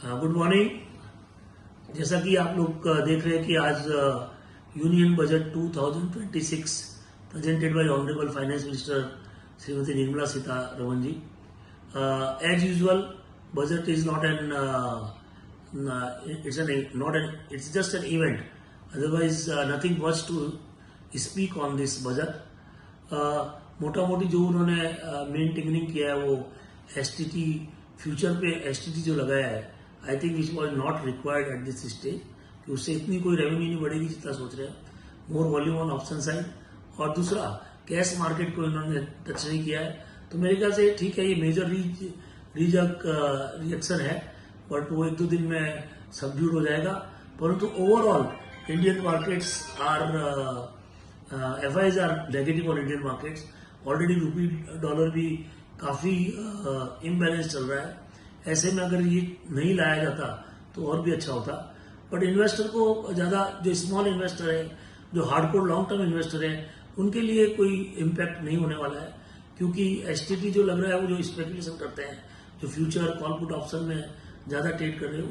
Good morning. जैसा कि आप लोग देख रहे हैं कि आज union budget 2026 presented by honourable finance minister Shrimati Nirmala Sitharaman ji. As usual budget is not an it's just an event, otherwise nothing much to speak on this budget। मोटा मोटी जो उन्होंने मेन टिंगरिंग किया है वो एसटीटी फ्यूचर पे एसटीटी जो लगाया है, I think which was not required at this stage, कि उससे इतनी कोई रेवेन्यू नहीं बढ़ेगी जितना सोच रहे हैं। मोर वॉल्यूम ऑन ऑप्शन साइड, और दूसरा कैश मार्केट को इन्होंने टच नहीं किया है। तो मेरे ख्याल से ठीक है, ये मेजर रिएक्शन है, बट वो एक दो दिन में सबड्यूड हो जाएगा। परंतु overall Indian markets are FIs are negative on Indian markets. Already rupee dollar भी काफी इम्बैलेंस चल रहा है। ऐसे में अगर ये नहीं लाया जाता तो और भी अच्छा होता। बट इन्वेस्टर को ज्यादा, जो स्मॉल इन्वेस्टर है, जो हार्डकोर लॉन्ग टर्म इन्वेस्टर है, उनके लिए कोई इम्पैक्ट नहीं होने वाला है, क्योंकि एसटीटी जो लग रहा है वो जो स्पेकुलेशन करते हैं, जो फ्यूचर कॉल पुट ऑप्शन में ज्यादा ट्रेड कर रहे हैं,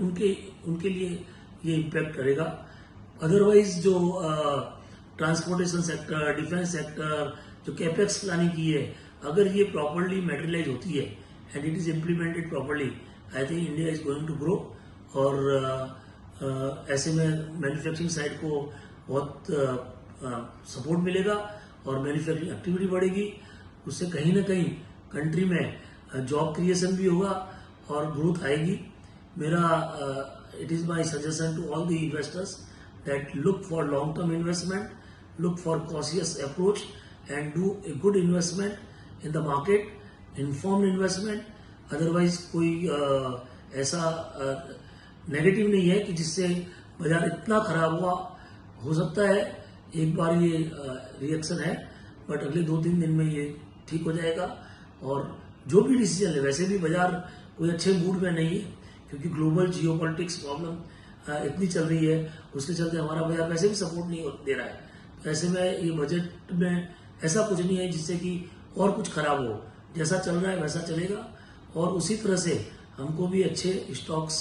उनके लिए ये इम्पैक्ट करेगा। अदरवाइज जो ट्रांसपोर्टेशन सेक्टर, डिफेंस सेक्टर, जो कैपेक्स प्लानिंग की है, अगर ये प्रॉपरली मेटेरियलाइज होती है and it is implemented properly, I think India is going to grow. और ऐसे में मैन्युफैक्चरिंग साइड को बहुत सपोर्ट मिलेगा और मैन्युफैक्चरिंग एक्टिविटी बढ़ेगी। उससे कहीं ना कहीं कंट्री में जॉब क्रिएशन भी होगा और ग्रोथ आएगी। मेरा it is my suggestion to all the investors that look for long term investment, look for cautious approach and do a good investment in the market, informed investment। otherwise कोई ऐसा negative नहीं है कि जिससे बाजार इतना खराब हुआ। हो सकता है एक बार ये रिएक्शन है, बट अगले 2-3 दिन में ये ठीक हो जाएगा। और जो भी डिसीजन है, वैसे भी बाजार कोई अच्छे मूड में नहीं है, क्योंकि ग्लोबल जियोपॉलिटिक्स प्रॉब्लम इतनी चल रही है, उसके चलते हमारा बाजार वैसे भी सपोर्ट नहीं दे रहा है। ऐसे में ये बजट में ऐसा कुछ नहीं है जिससे कि और कुछ खराब हो। जैसा चल रहा है वैसा चलेगा, और उसी तरह से हमको भी अच्छे स्टॉक्स,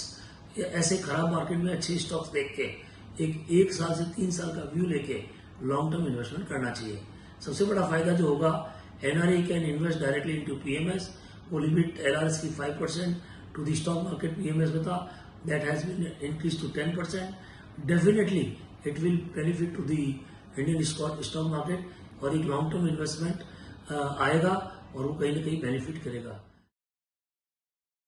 ऐसे खराब मार्केट में अच्छे स्टॉक्स देख के एक साल से 3 साल का व्यू लेके लॉन्ग टर्म इन्वेस्टमेंट करना चाहिए। सबसे बड़ा फायदा जो होगा, NRE can invest directly into PMS। वो लिमिट LRS की 5% to the stock market PMS में था, that has been increase to 10%। Definitely it will benefit to the Indian stock market, और एक लॉन्ग टर्म इन्वेस्टमेंट आएगा और वो कहीं ना कहीं बेनिफिट करेगा।